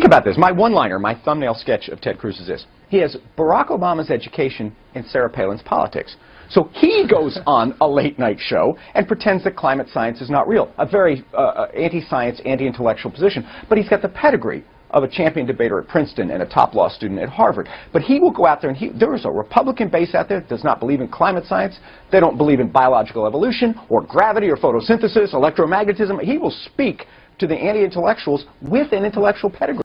about this. My one-liner, my thumbnail sketch of Ted Cruz is this. He has Barack Obama's education and Sarah Palin's politics. So he goes on a late-night show and pretends that climate science is not real. A very anti-science, anti-intellectual position. But he's got the pedigree of a champion debater at Princeton and a top law student at Harvard. But he will go out there and there is a Republican base out there that does not believe in climate science. They don't believe in biological evolution or gravity or photosynthesis, electromagnetism. He will speak to the anti-intellectuals with an intellectual pedigree.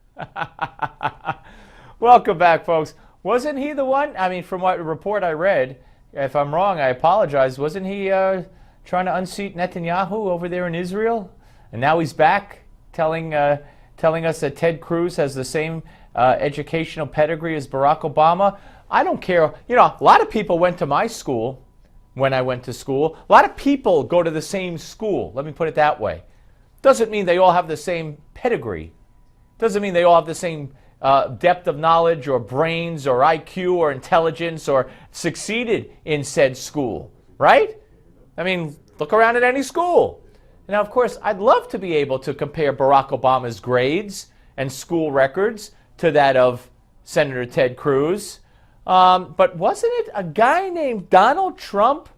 Welcome back, folks. Wasn't he the one? I mean, from what report I read, if I'm wrong, I apologize. Wasn't he trying to unseat Netanyahu over there in Israel? And now he's back telling us that Ted Cruz has the same educational pedigree as Barack Obama. I don't care. You know, a lot of people went to my school when I went to school. A lot of people go to the same school. Let me put it that way. Doesn't mean they all have the same pedigree. Doesn't mean they all have the same depth of knowledge or brains or IQ or intelligence or succeeded in said school, right? I mean, look around at any school. Now, of course, I'd love to be able to compare Barack Obama's grades and school records to that of Senator Ted Cruz. But wasn't it a guy named Donald Trump?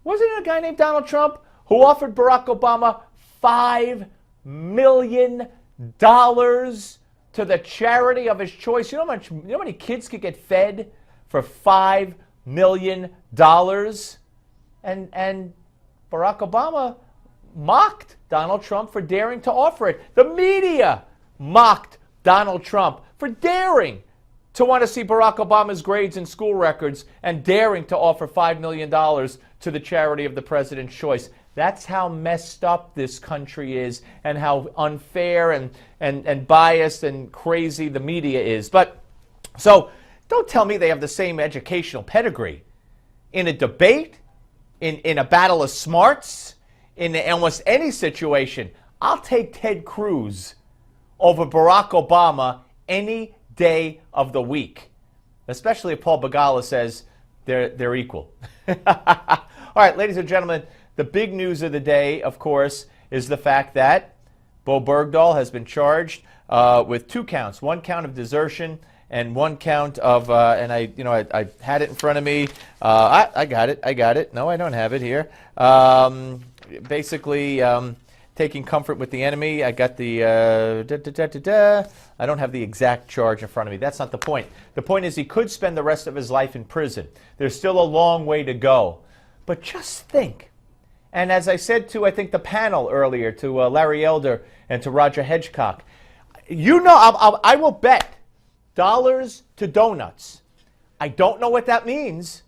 Wasn't it a guy named Donald Trump who offered Barack Obama $5 million to the charity of his choice? You know how many kids could get fed for $5 million? And Barack Obama mocked Donald Trump for daring to offer it. The media mocked Donald Trump for daring to want to see Barack Obama's grades and school records and daring to offer $5 million to the charity of the president's choice. That's how messed up this country is and how unfair and biased and crazy the media is. But, so, don't tell me they have the same educational pedigree. In a debate, in a battle of smarts, in almost any situation, I'll take Ted Cruz over Barack Obama any day of the week. Especially if Paul Begala says they're equal. All right, ladies and gentlemen, the big news of the day, of course, is the fact that Bo Bergdahl has been charged with 2 counts. 1 count of desertion and 1 count of, and I had it in front of me. I got it. No, I don't have it here. Basically, taking comfort with the enemy. I got the, I don't have the exact charge in front of me. That's not the point. The point is he could spend the rest of his life in prison. There's still a long way to go. But just think. And as I said to, I think, the panel earlier, to Larry Elder and to Roger Hedgecock, you know, I will bet dollars to donuts. I don't know what that means,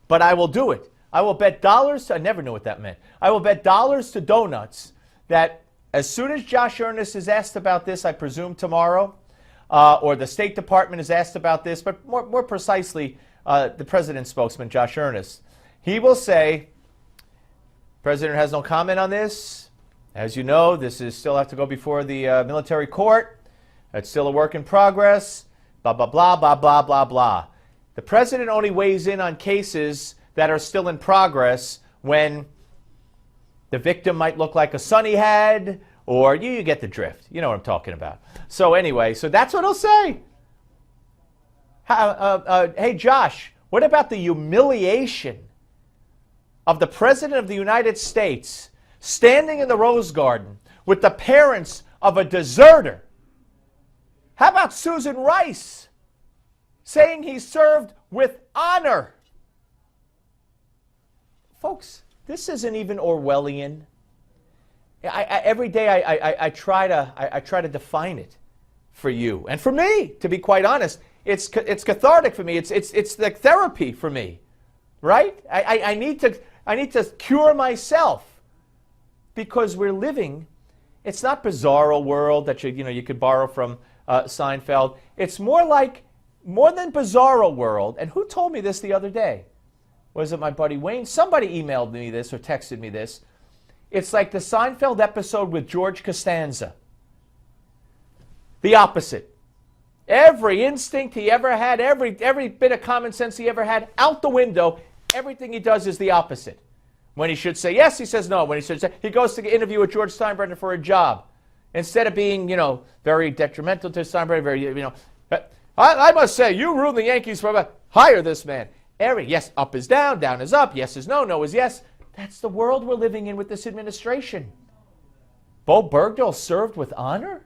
but I will do it. I will bet dollars to, I never knew what that meant. I will bet dollars to donuts that as soon as Josh Earnest is asked about this, I presume tomorrow, or the State Department is asked about this, but more precisely, the President's spokesman, Josh Earnest, he will say, President has no comment on this. As you know, this is still have to go before the military court. It's still a work in progress. Blah, blah, blah, blah, blah, blah, blah. The President only weighs in on cases that are still in progress when the victim might look like a son he had, or you get the drift. You know what I'm talking about. So anyway, so that's what he'll say. Hey, Josh, what about the humiliation of the President of the United States standing in the Rose Garden with the parents of a deserter? How about Susan Rice saying he served with honor? Folks, this isn't even Orwellian. Every day I try to define it for you and for me. To be quite honest, it's cathartic for me. It's like therapy for me, right? I need to cure myself because we're living. It's not Bizarro World that you could borrow from Seinfeld. It's more than Bizarro World. And who told me this the other day? Was it my buddy Wayne? Somebody emailed me this or texted me this. It's like the Seinfeld episode with George Costanza. The opposite. Every instinct he ever had, every bit of common sense he ever had, out the window. Everything he does is the opposite. When he should say yes, he says no. When he should say, he goes to interview with George Steinbrenner for a job. Instead of being, very detrimental to somebody, I must say, you ruined the Yankees forever. Hire this man. Yes, up is down, down is up, yes is no, no is yes. That's the world we're living in with this administration. Bo Bergdahl served with honor?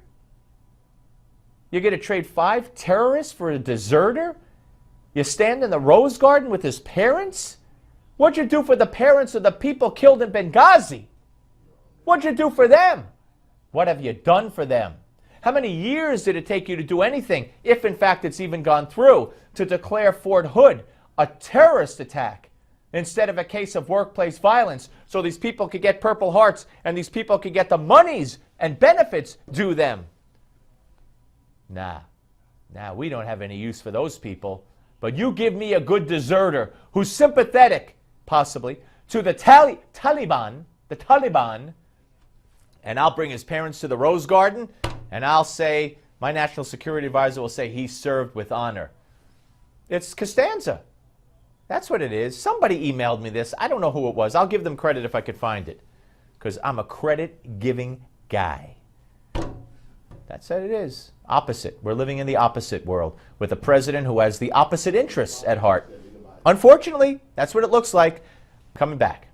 You're going to trade 5 terrorists for a deserter? You stand in the Rose Garden with his parents? What'd you do for the parents of the people killed in Benghazi? What'd you do for them? What have you done for them? How many years did it take you to do anything, if in fact it's even gone through, to declare Fort Hood a terrorist attack instead of a case of workplace violence so these people could get Purple Hearts and these people could get the monies and benefits due them? Nah, we don't have any use for those people. But you give me a good deserter who's sympathetic, possibly, to the Taliban, and I'll bring his parents to the Rose Garden, and I'll say, my national security advisor will say he served with honor. It's Costanza. That's what it is. Somebody emailed me this. I don't know who it was. I'll give them credit if I could find it, because I'm a credit-giving guy. That's what it is. Opposite. We're living in the opposite world with a president who has the opposite interests at heart. Unfortunately, that's what it looks like. Coming back.